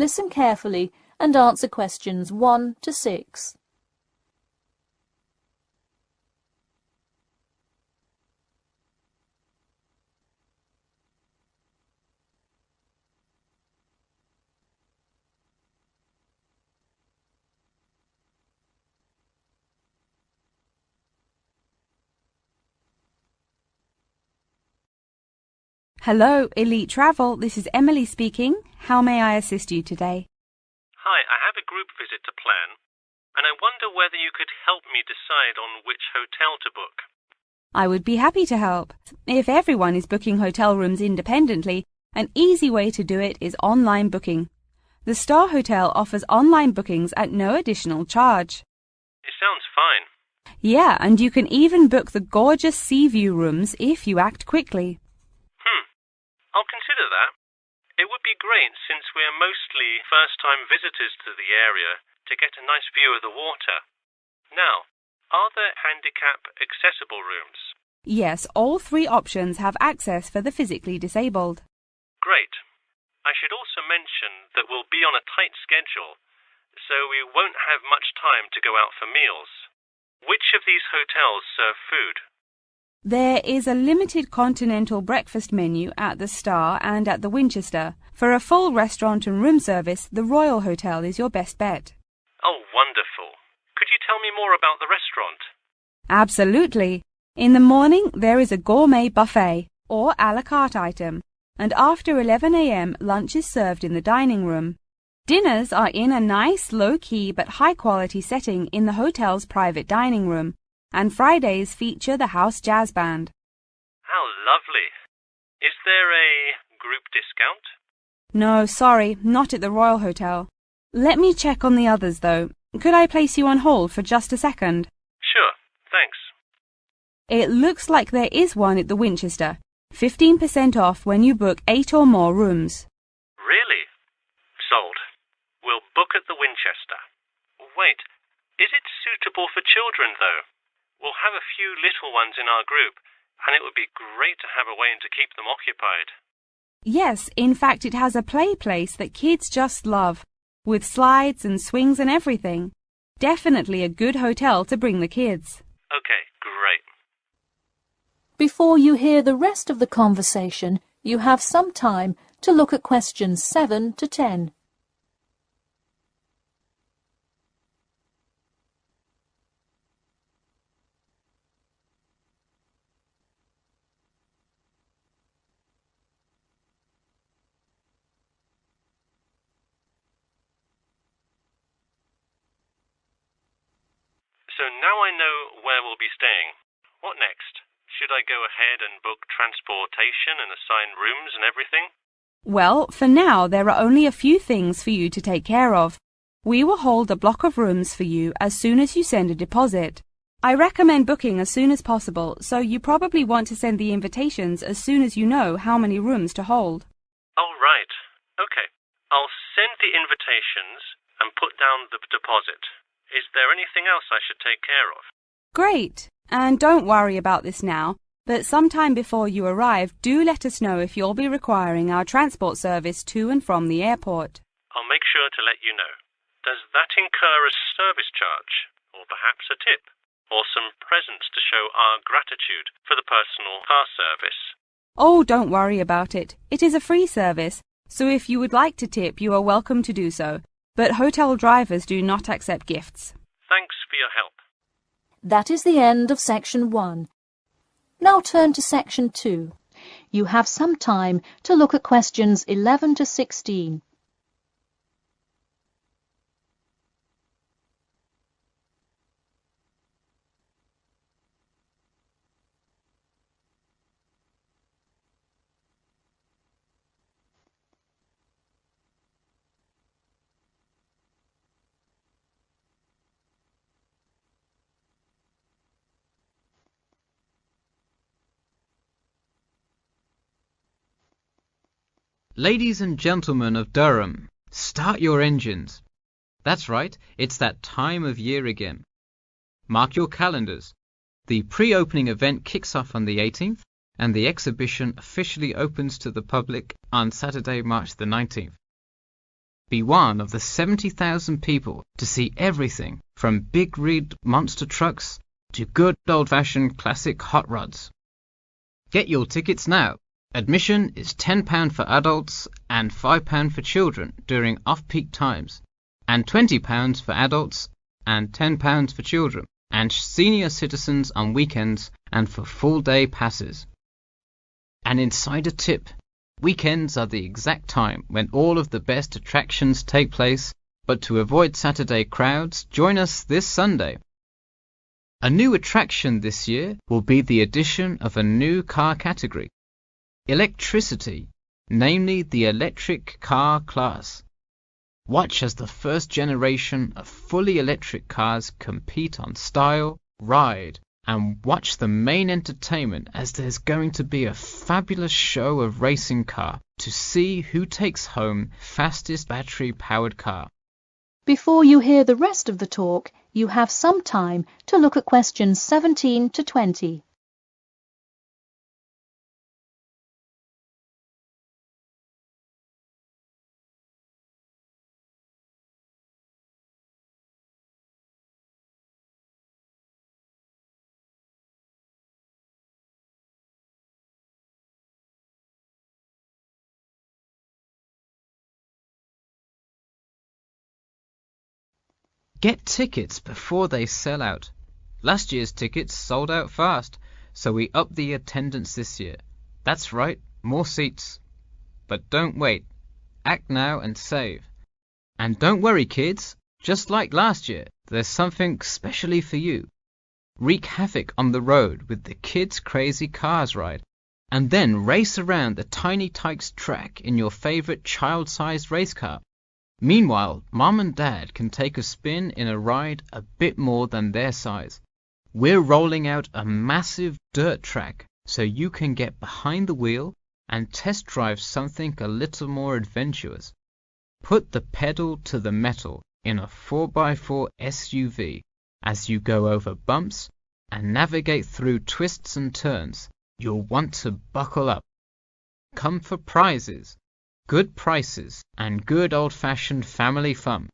Listen carefully and answer questions 1 to 6. Hello, Elite Travel. This is Emily speaking. How may I assist you today? Hi, I have a group visit to plan, and I wonder whether you could help me decide on which hotel to book. I would be happy to help. If everyone is booking hotel rooms independently, an easy way to do it is online booking. The Star Hotel offers online bookings at no additional charge. It sounds fine. Yeah, and you can even book the gorgeous sea view rooms if you act quickly. I'll consider that. It would be great since we're mostly first-time visitors to the area to get a nice view of the water. Now, are there handicap accessible rooms? Yes, all 3 options have access for the physically disabled. Great. I should also mention that we'll be on a tight schedule, so we won't have much time to go out for meals. Which of these hotels serve food? There is a limited continental breakfast menu at the Star and at the Winchester. For a full restaurant and room service, the Royal Hotel is your best bet. Oh, wonderful. Could you tell me more about the restaurant? Absolutely. In the morning, there is a gourmet buffet or a la carte item, and after 11 a.m. lunch is served in the dining room. Dinners are in a nice, low-key but high-quality setting in the hotel's private dining room, and Fridays feature the house jazz band. How lovely. Is there a group discount? No, sorry, not at the Royal Hotel. Let me check on the others, though. Could I place you on hold for just a second? Sure, thanks. It looks like there is one at the Winchester. 15% off when you book 8 or more rooms. Really? Sold. We'll book at the Winchester. Wait, is it suitable for children, though? We'll have a few little ones in our group, and it would be great to have a way to keep them occupied. Yes, in fact it has a play place that kids just love, with slides and swings and everything. Definitely a good hotel to bring the kids. Okay, great. Before you hear the rest of the conversation, you have some time to look at questions 7 to 10. So now I know where we'll be staying. What next? Should I go ahead and book transportation and assign rooms and everything? Well, for now there are only a few things for you to take care of. We will hold a block of rooms for you as soon as you send a deposit. I recommend booking as soon as possible, so you probably want to send the invitations as soon as you know how many rooms to hold. Oh, right. Okay. I'll send the invitations and put down the deposit. Is there anything else I should take care of? Great. And don't worry about this now, but sometime before you arrive, do let us know if you'll be requiring our transport service to and from the airport. I'll make sure to let you know. Does that incur a service charge, or perhaps a tip, or some presents to show our gratitude for the personal car service? Oh, don't worry about it. It is a free service, so if you would like to tip, you are welcome to do so. But hotel drivers do not accept gifts. Thanks for your help. That is the end of Section 1. Now turn to Section 2. You have some time to look at questions 11 to 16. Ladies and gentlemen of Durham, start your engines. That's right, it's that time of year again. Mark your calendars. The pre-opening event kicks off on the 18th, and the exhibition officially opens to the public on Saturday, March the 19th. Be one of the 70,000 people to see everything from big red monster trucks to good old-fashioned classic hot rods. Get your tickets now. Admission is £10 for adults and £5 for children during off-peak times, and £20 for adults and £10 for children, and senior citizens on weekends and for full-day passes. An insider tip: weekends are the exact time when all of the best attractions take place, but to avoid Saturday crowds, join us this Sunday. A new attraction this year will be the addition of a new car category: electricity, namely the electric car class. Watch as the first generation of fully electric cars compete on style, ride, and watch the main entertainment as there's going to be a fabulous show of racing car to see who takes home fastest battery-powered car. Before you hear the rest of the talk, you have some time to look at questions 17 to 20. Get tickets before they sell out. Last year's tickets sold out fast, so we upped the attendance this year. That's right, more seats. But don't wait. Act now and save. And don't worry, kids. Just like last year, there's something specially for you. Wreak havoc on the road with the Kids Crazy Cars ride, and then race around the Tiny Tykes track in your favorite child-sized race car. Meanwhile, Mom and Dad can take a spin in a ride a bit more than their size. We're rolling out a massive dirt track so you can get behind the wheel and test drive something a little more adventurous. Put the pedal to the metal in a 4x4 SUV as you go over bumps and navigate through twists and turns. You'll want to buckle up. Come for prizes, good prices, and good old-fashioned family fun.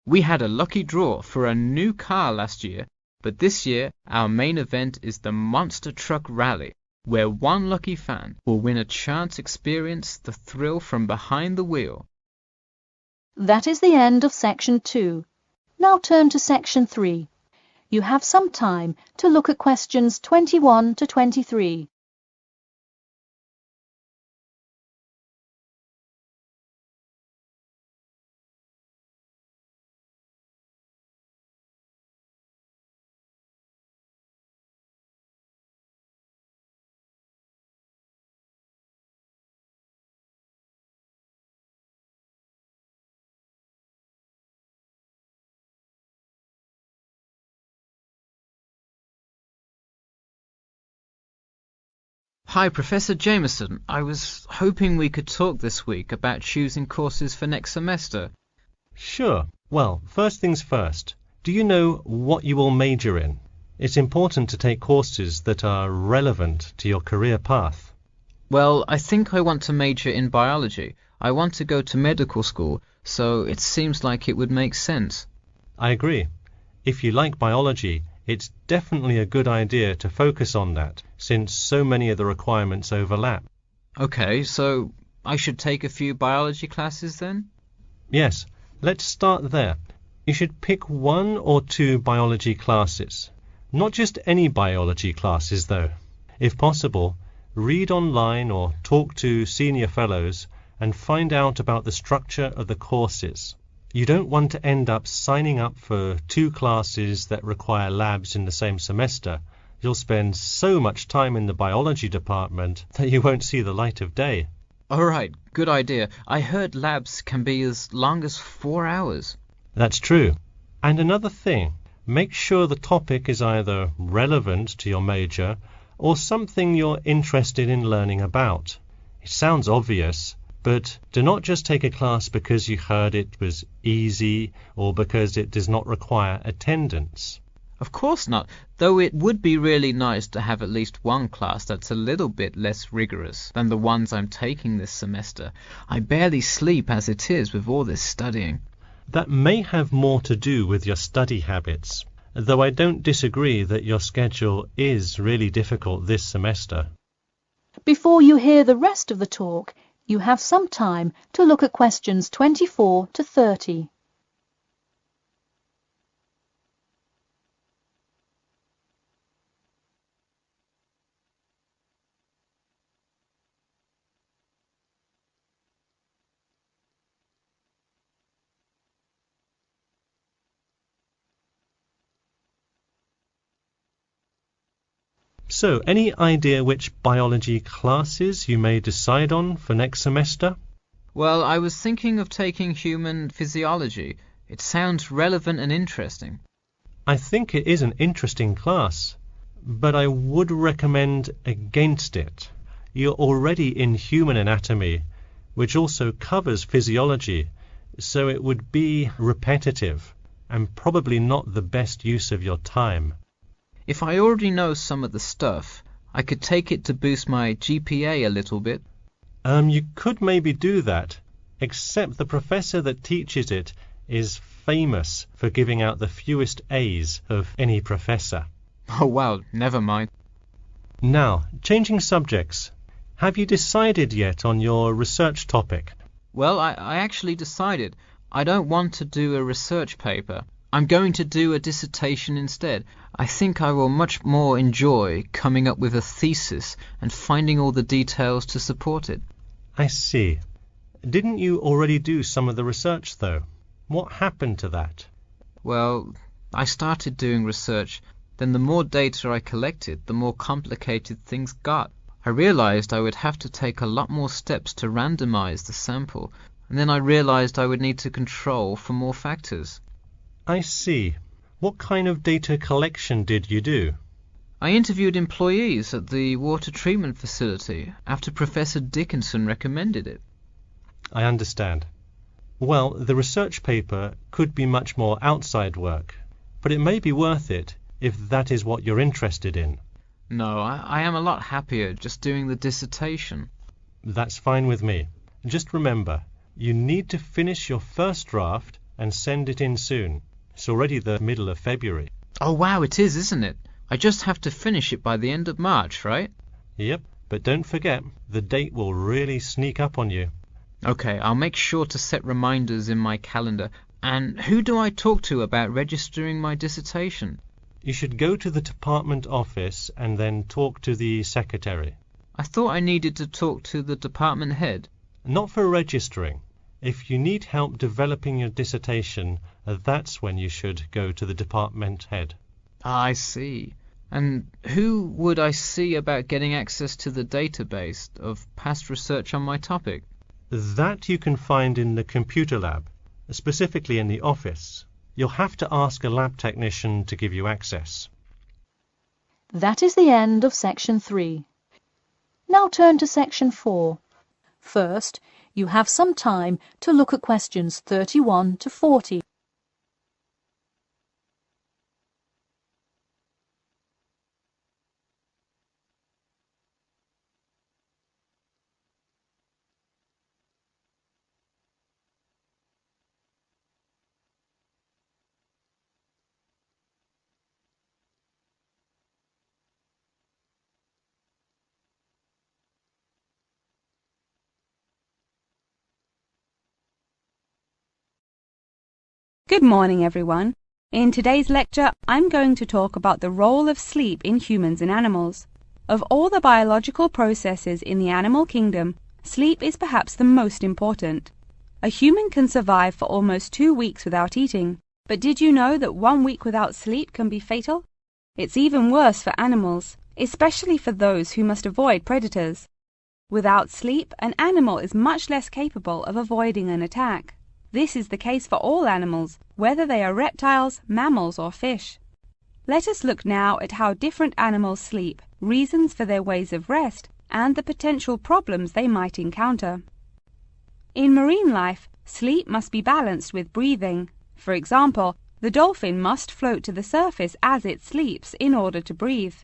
We had a lucky draw for a new car last year, but this year our main event is the Monster Truck Rally, where one lucky fan will win a chance to experience the thrill from behind the wheel. That is the end of Section 2. Now turn to Section 3. You have some time to look at questions 21 to 23. Hi, Professor Jameson. I was hoping we could talk this week about choosing courses for next semester. Sure. Well, first things first. Do you know what you will major in? It's important to take courses that are relevant to your career path. Well, I think I want to major in biology. I want to go to medical school, so it seems like it would make sense. I agree. If you like biology, it's definitely a good idea to focus on that, since so many of the requirements overlap. Okay, so I should take a few biology classes then? Yes, let's start there. You should pick 1 or 2 biology classes. Not just any biology classes, though. If possible, read online or talk to senior fellows and find out about the structure of the courses. You don't want to end up signing up for 2 classes that require labs in the same semester. You'll spend so much time in the biology department that you won't see the light of day. All right, good idea. I heard labs can be as long as 4 hours. That's true. And another thing, make sure the topic is either relevant to your major or something you're interested in learning about. It sounds obvious, but do not just take a class because you heard it was easy or because it does not require attendance. Of course not, though it would be really nice to have at least one class that's a little bit less rigorous than the ones I'm taking this semester. I barely sleep as it is with all this studying. That may have more to do with your study habits, though I don't disagree that your schedule is really difficult this semester. Before you hear the rest of the talk, you have some time to look at questions 24 to 30. So, any idea which biology classes you may decide on for next semester? Well, I was thinking of taking human physiology. It sounds relevant and interesting. I think it is an interesting class, but I would recommend against it. You're already in human anatomy, which also covers physiology, so it would be repetitive and probably not the best use of your time. If I already know some of the stuff, I could take it to boost my GPA a little bit. You could maybe do that, except the professor that teaches it is famous for giving out the fewest A's of any professor. Oh wow, never mind. Now, changing subjects. Have you decided yet on your research topic? Well, I actually decided. I don't want to do a research paper. I'm going to do a dissertation instead. I think I will much more enjoy coming up with a thesis and finding all the details to support it. I see. Didn't you already do some of the research, though? What happened to that? Well, I started doing research. Then the more data I collected, the more complicated things got. I realized I would have to take a lot more steps to randomize the sample, and then I realized I would need to control for more factors. I see. What kind of data collection did you do? I interviewed employees at the water treatment facility after Professor Dickinson recommended it. I understand. Well, the research paper could be much more outside work, but it may be worth it if that is what you're interested in. No, I am a lot happier just doing the dissertation. That's fine with me. Just remember, you need to finish your first draft and send it in soon. It's already the middle of February. Oh wow, it is, isn't it? I just have to finish it by the end of March, right? Yep, but don't forget, the date will really sneak up on you. Okay, I'll make sure to set reminders in my calendar. And who do I talk to about registering my dissertation? You should go to the department office and then talk to the secretary. I thought I needed to talk to the department head. Not for registering. If you need help developing your dissertation, that's when you should go to the department head. I see. And who would I see about getting access to the database of past research on my topic? That you can find in the computer lab, specifically in the office. You'll have to ask a lab technician to give you access. That is the end of section 3. Now turn to section 4. First, you have some time to look at questions 31 to 40. Good morning, everyone. In today's lecture, I'm going to talk about the role of sleep in humans and animals. Of all the biological processes in the animal kingdom, sleep is perhaps the most important. A human can survive for almost 2 weeks without eating, but did you know that 1 week without sleep can be fatal? It's even worse for animals, especially for those who must avoid predators. Without sleep, an animal is much less capable of avoiding an attack. This is the case for all animals, whether they are reptiles, mammals, or fish. Let us look now at how different animals sleep, reasons for their ways of rest, and the potential problems they might encounter. In marine life, sleep must be balanced with breathing. For example, The dolphin must float to the surface as it sleeps in order to breathe.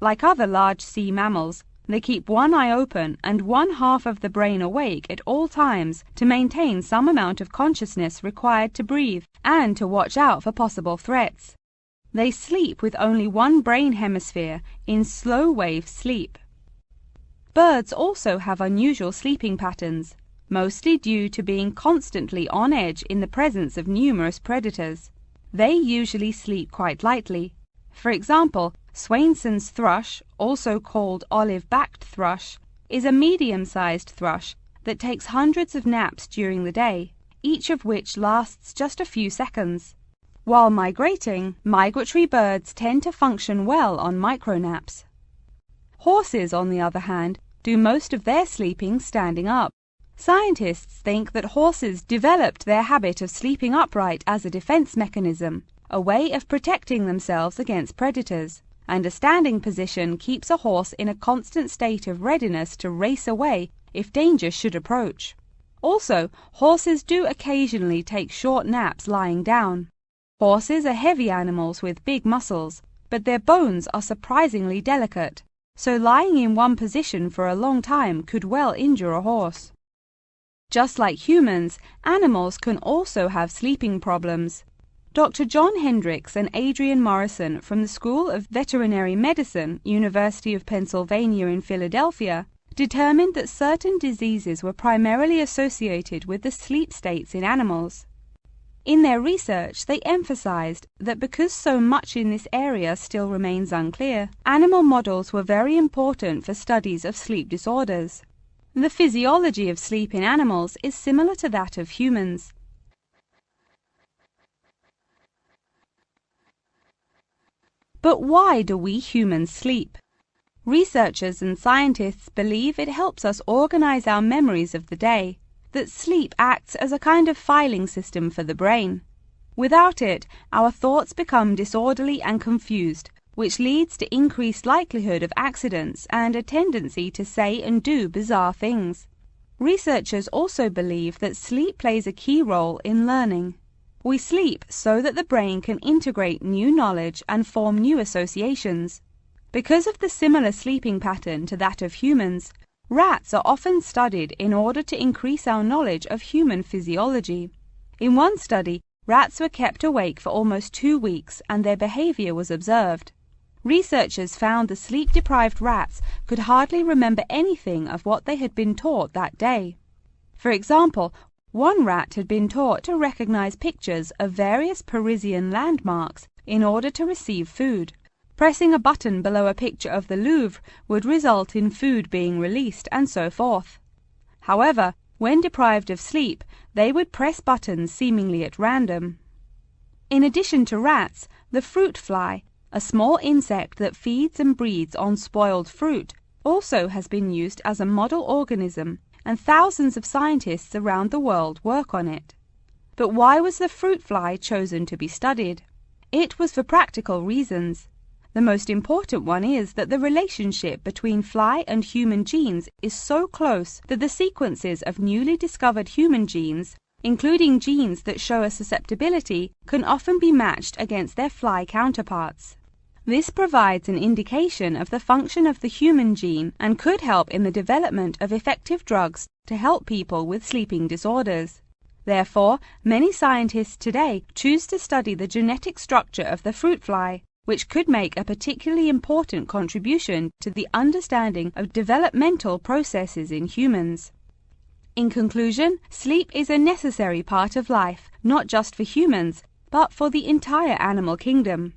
Like other large sea mammals, they keep one eye open and one half of the brain awake at all times to maintain some amount of consciousness required to breathe and to watch out for possible threats. They sleep with only one brain hemisphere in slow wave sleep. Birds also have unusual sleeping patterns, mostly due to being constantly on edge in the presence of numerous predators. They usually sleep quite lightly. For example, Swainson's thrush, also called olive-backed thrush, is a medium-sized thrush that takes hundreds of naps during the day, each of which lasts just a few seconds. While migrating, migratory birds tend to function well on micronaps. Horses, on the other hand, do most of their sleeping standing up. Scientists think that horses developed their habit of sleeping upright as a defense mechanism, a way of protecting themselves against predators, and a standing position keeps a horse in a constant state of readiness to race away if danger should approach. Also, horses do occasionally take short naps lying down. Horses are heavy animals with big muscles, but their bones are surprisingly delicate, so lying in one position for a long time could well injure a horse. Just like humans, animals can also have sleeping problems. Dr. John Hendricks and Adrian Morrison from the School of Veterinary Medicine, University of Pennsylvania in Philadelphia, determined that certain diseases were primarily associated with the sleep states in animals. In their research, they emphasized that because so much in this area still remains unclear, animal models were very important for studies of sleep disorders. The physiology of sleep in animals is similar to that of humans. But why do we humans sleep? Researchers and scientists believe it helps us organize our memories of the day, that sleep acts as a kind of filing system for the brain. Without it, our thoughts become disorderly and confused, which leads to increased likelihood of accidents and a tendency to say and do bizarre things. Researchers also believe that sleep plays a key role in learning. We sleep so that the brain can integrate new knowledge and form new associations. Because of the similar sleeping pattern to that of humans, rats are often studied in order to increase our knowledge of human physiology. In one study, rats were kept awake for almost 2 weeks and their behavior was observed. Researchers found the sleep-deprived rats could hardly remember anything of what they had been taught that day. For example, one rat had been taught to recognize pictures of various Parisian landmarks in order to receive food. Pressing a button below a picture of the Louvre would result in food being released, and so forth. However, when deprived of sleep, they would press buttons seemingly at random. In addition to rats, the fruit fly, a small insect that feeds and breeds on spoiled fruit, also has been used as a model organism, and thousands of scientists around the world work on it. But why was the fruit fly chosen to be studied? It was for practical reasons. The most important one is that the relationship between fly and human genes is so close that the sequences of newly discovered human genes, including genes that show a susceptibility, can often be matched against their fly counterparts. This provides an indication of the function of the human gene and could help in the development of effective drugs to help people with sleeping disorders. Therefore, many scientists today choose to study the genetic structure of the fruit fly, which could make a particularly important contribution to the understanding of developmental processes in humans. In conclusion, sleep is a necessary part of life, not just for humans, but for the entire animal kingdom.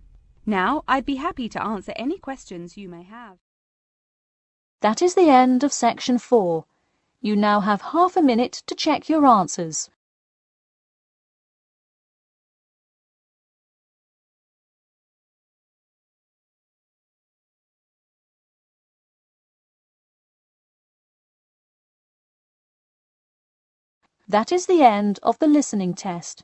Now, I'd be happy to answer any questions you may have. That is the end of section 4. You now have half a minute to check your answers. That is the end of the listening test.